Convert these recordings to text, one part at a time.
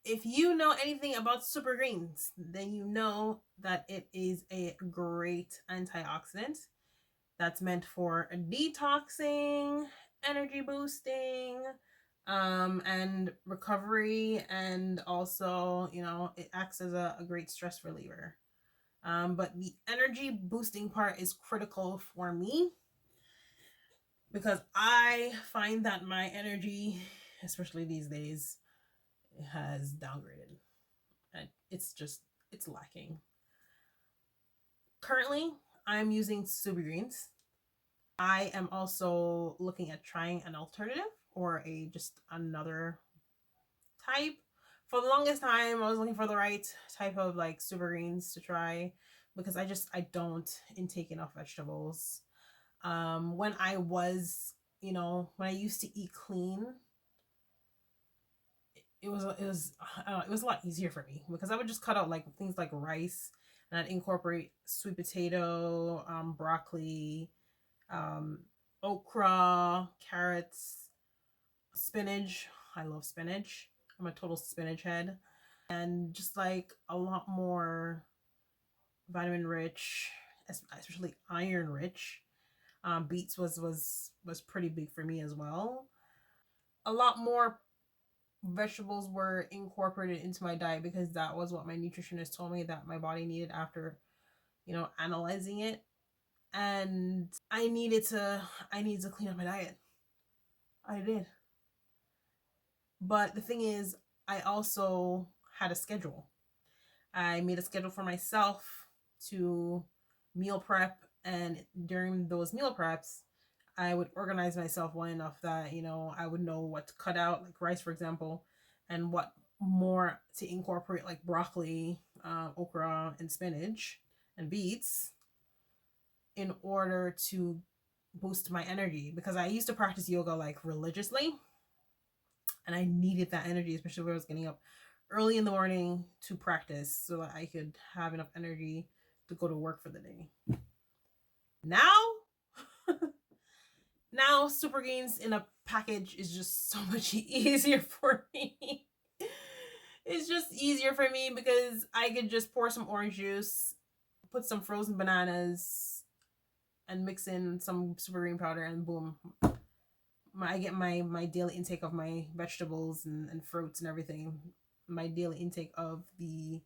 if you know anything about SuperGreens, then you know that it is a great antioxidant that's meant for detoxing, energy boosting, and recovery, and also, it acts as a great stress reliever. But the energy boosting part is critical for me because I find that my energy, especially these days, has downgraded, and it's lacking. Currently, I'm using SuperGreens. I am also looking at trying an alternative or just another type. For the longest time, I was looking for the right type of like SuperGreens to try because I don't intake enough vegetables. When I was, when I used to eat clean, it was it was a lot easier for me because I would just cut out like things like rice, and I'd incorporate sweet potato, broccoli, um, okra, carrots, spinach. I love spinach. I'm a total spinach head, and just like a lot more vitamin rich, especially iron rich. Beets was pretty big for me as well. A lot more vegetables were incorporated into my diet because that was what my nutritionist told me that my body needed after, analyzing it. And I needed to clean up my diet. I did. But the thing is, I also had a schedule. I made a schedule for myself to meal prep, and during those meal preps, I would organize myself well enough that, I would know what to cut out, like rice, for example, and what more to incorporate, like broccoli, okra, and spinach, and beets, in order to boost my energy. Because I used to practice yoga like religiously, and I needed that energy, especially when I was getting up early in the morning to practice so that I could have enough energy to go to work for the day. Now, now SuperGreens in a package is just so much easier for me. It's just easier for me because I could just pour some orange juice, put some frozen bananas, and mix in some super green powder, and boom, I get my daily intake of my vegetables and fruits and everything. My daily intake of the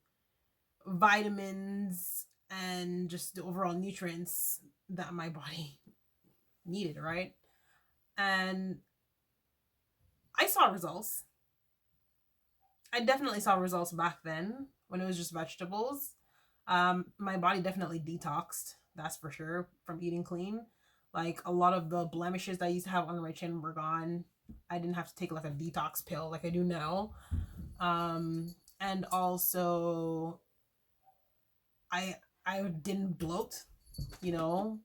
vitamins and just the overall nutrients that my body needed, right? And I saw results. I definitely saw results back then when it was just vegetables. My body definitely detoxed, that's for sure, from eating clean. Like a lot of the blemishes that I used to have on my chin were gone. I didn't have to take like a detox pill like I do now. And also I I didn't bloat, you know.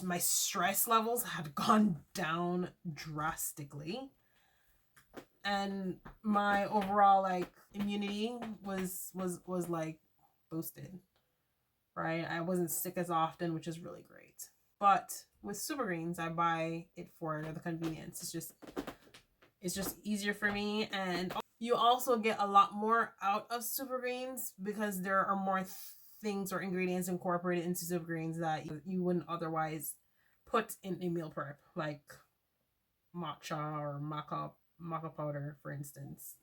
My stress levels had gone down drastically, and my overall like immunity was like boosted, right? I wasn't sick as often, which is really great. But with SuperGreens, I buy it for the convenience. It's just easier for me, and you also get a lot more out of SuperGreens because there are more things or ingredients incorporated into SuperGreens that you wouldn't otherwise put in a meal prep, like matcha or maca powder, for instance.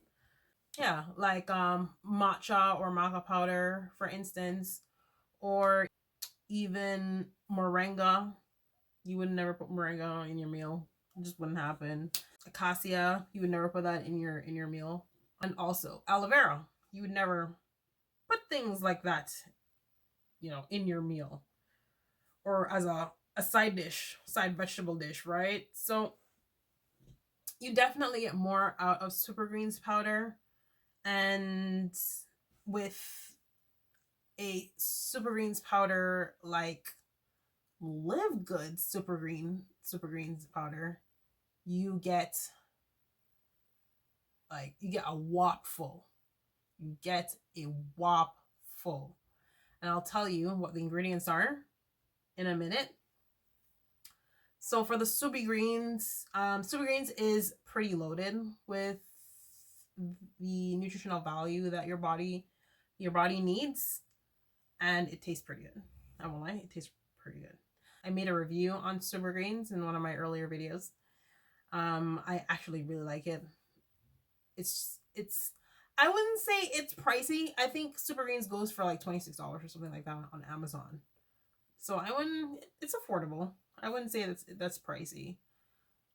Yeah, like matcha or maca powder, for instance, or even moringa. You would never put moringa in your meal. It just wouldn't happen. Acacia, you would never put that in your meal. And also aloe vera. You would never put things like that, in your meal. Or as a side dish, side vegetable dish, right? So you definitely get more out of SuperGreens powder. And with a SuperGreens powder like LiveGood's SuperGreens powder, you get a whop full. You get a whop full. And I'll tell you what the ingredients are in a minute. So for the SuperGreens, SuperGreens is pretty loaded with the nutritional value that your body needs, and it tastes pretty good. I won't lie, it tastes pretty good. I made a review on SuperGreens in one of my earlier videos. I actually really like it. It's I wouldn't say it's pricey. I think SuperGreens goes for like $26 or something like that on Amazon. So it's affordable. I wouldn't say that's pricey.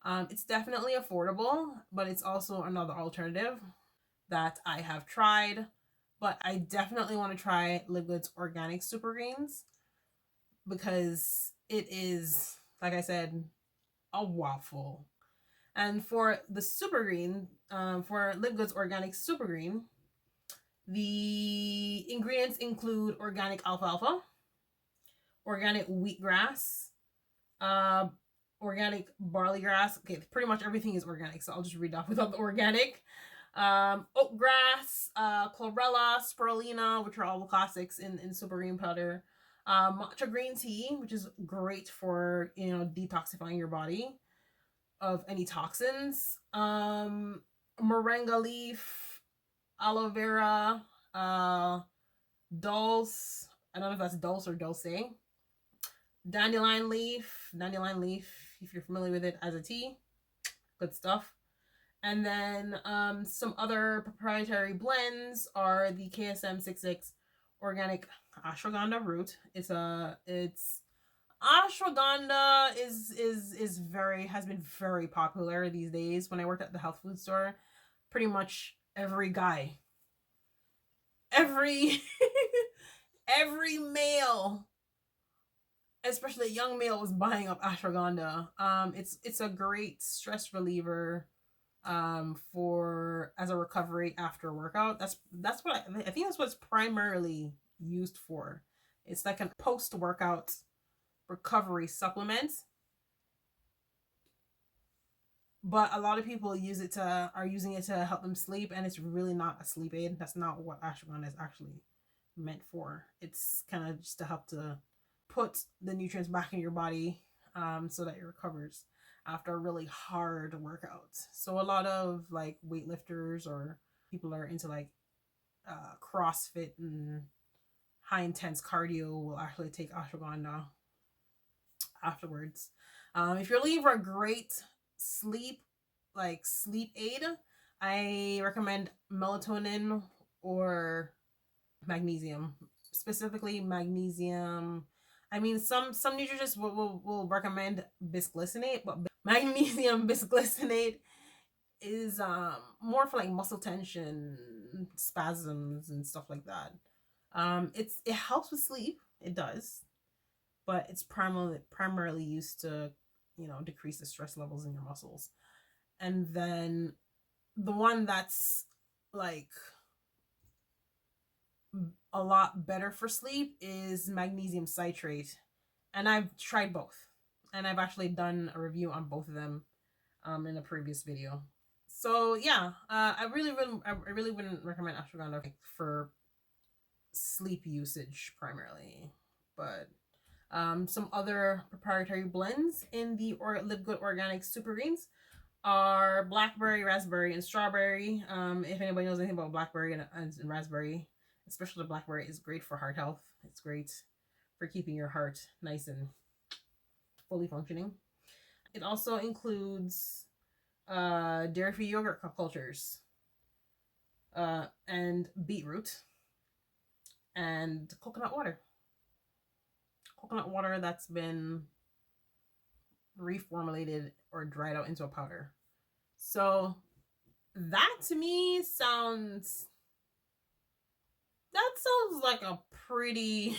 It's definitely affordable, but it's also another alternative that I have tried. But I definitely want to try LiveGood's organic SuperGreens because it is, like I said, a waffle. And for the SuperGreen, for LiveGood's organic SuperGreen, the ingredients include organic alfalfa, organic wheatgrass, organic barley grass. Okay, pretty much everything is organic, so I'll just read off without the organic. Oat grass, chlorella, spirulina, which are all the classics in SuperGreen powder. Matcha green tea, which is great for, detoxifying your body of any toxins. Moringa leaf, aloe vera, dulse. I don't know if that's dulse or dulce. Dandelion leaf, if you're familiar with it as a tea, good stuff. And then some other proprietary blends are the KSM 66 organic ashwagandha root. It's ashwagandha has been very popular these days. When I worked at the health food store, pretty much every guy, every male, especially a young male, was buying up ashwagandha. It's a great stress reliever for as a recovery after a workout. That's what I think that's what it's primarily used for. It's like a post-workout recovery supplement. But a lot of people are using it to help them sleep, and it's really not a sleep aid. That's not what ashwagandha is actually meant for. It's kind of just to help to put the nutrients back in your body, so that it recovers after a really hard workout. So a lot of like weightlifters or people are into like CrossFit and high intense cardio will actually take ashwagandha afterwards. If you're looking for a great sleep aid, I recommend melatonin or magnesium. Specifically magnesium. I mean, some nutritionists will recommend bisglycinate, but magnesium bisglycinate is more for like muscle tension, spasms, and stuff like that. It helps with sleep. It does, but it's primarily used to, decrease the stress levels in your muscles. And then the one that's like a lot better for sleep is magnesium citrate, and I've tried both, and I've actually done a review on both of them in a previous video. So yeah, I really wouldn't recommend ashwagandha for sleep usage primarily, but some other proprietary blends in the LiveGood Organic SuperGreens are blackberry, raspberry, and strawberry. If anybody knows anything about blackberry and raspberry, especially the blackberry, is great for heart health. It's great for keeping your heart nice and fully functioning. It also includes dairy-free yogurt cultures, and beetroot, and coconut water. Coconut water that's been reformulated or dried out into a powder. So that to me sounds like a pretty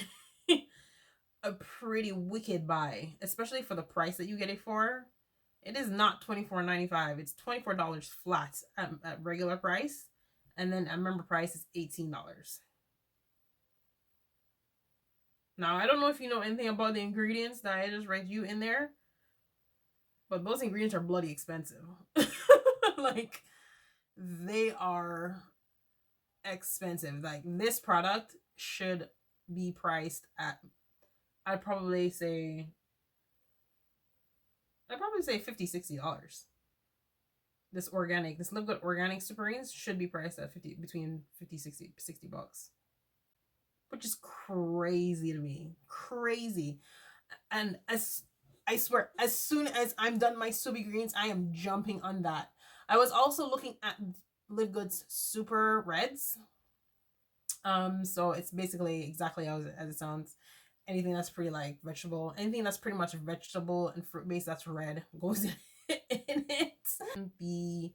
wicked buy, especially for the price that you get it for. It is not $24.95. It's $24 flat at regular price, and then at member price is $18. Now, I don't know if you know anything about the ingredients that I just read you in there, but those ingredients are bloody expensive. Like, they are expensive. Like, this product should be priced at, I'd probably say $50-$60. this LiveGood organic SuperGreens should be priced at between 50, 60 bucks. Which is crazy to me. Crazy. And I swear, as soon as I'm done my SuperGreens, I am jumping on that. I was also looking at LiveGood's Super Reds. So it's basically exactly as it sounds. Anything that's pretty like vegetable, anything that's pretty much vegetable and fruit based that's red goes in it. The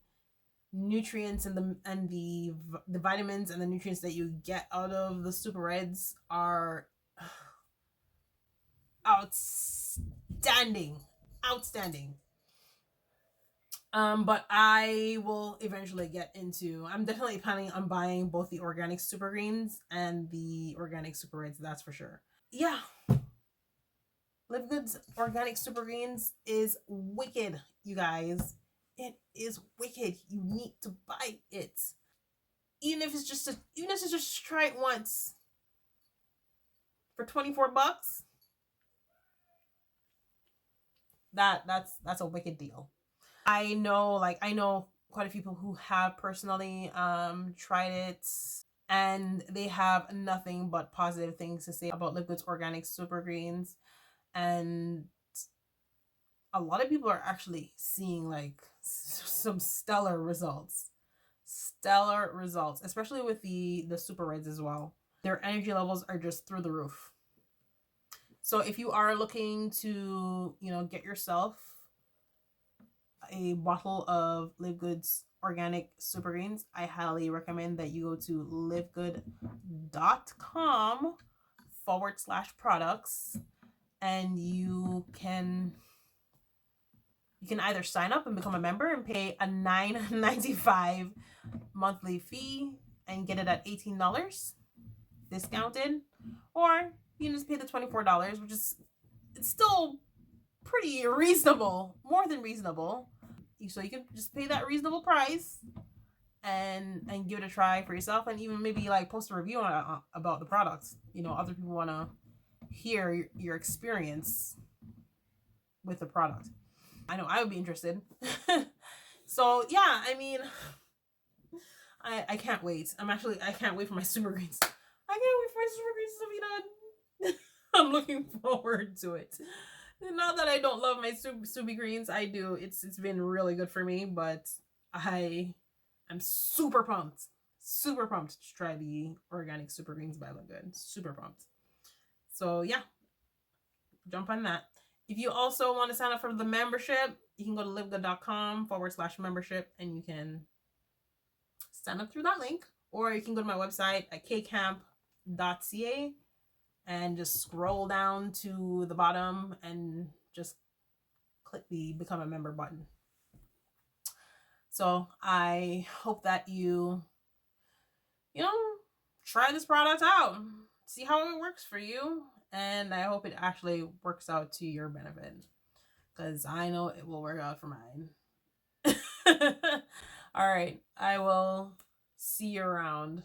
nutrients and the vitamins and the nutrients that you get out of the Super Reds are outstanding. But I will eventually get into, I'm definitely planning on buying both the organic SuperGreens and the organic Super Reds, that's for sure. Yeah. LiveGood's organic SuperGreens is wicked, you guys. It is wicked. You need to buy it. Even if it's just try it once for 24 bucks. That's a wicked deal. I know quite a few people who have personally tried it, and they have nothing but positive things to say about LiveGood's organic SuperGreens, and a lot of people are actually seeing like some stellar results, especially with the Super Reds as well. Their energy levels are just through the roof. So if you are looking to, get yourself a bottle of LiveGood's organic SuperGreens, I highly recommend that you go to livegood.com/products, and you can either sign up and become a member and pay a $9.95 monthly fee and get it at $18 discounted, or you can just pay the $24, which is, it's still pretty reasonable, more than reasonable. So you can just pay that reasonable price and give it a try for yourself, and even maybe like post a review about the products. Other people want to hear your experience with the product. I know I would be interested. So yeah, I mean, I can't wait. I can't wait for my SuperGreens. I can't wait for my SuperGreens to be done. I'm looking forward to it. Not that I don't love my SuperGreens, I do. It's been really good for me, but I am super pumped to try the organic SuperGreens by LiveGood. Super pumped. So yeah, jump on that. If you also want to sign up for the membership, you can go to livegood.com/membership, and you can sign up through that link, or you can go to my website at kcamp.ca and just scroll down to the bottom and just click the become a member button. So I hope that you try this product out, see how it works for you, and I hope it actually works out to your benefit, because I know it will work out for mine. All right, I will see you around.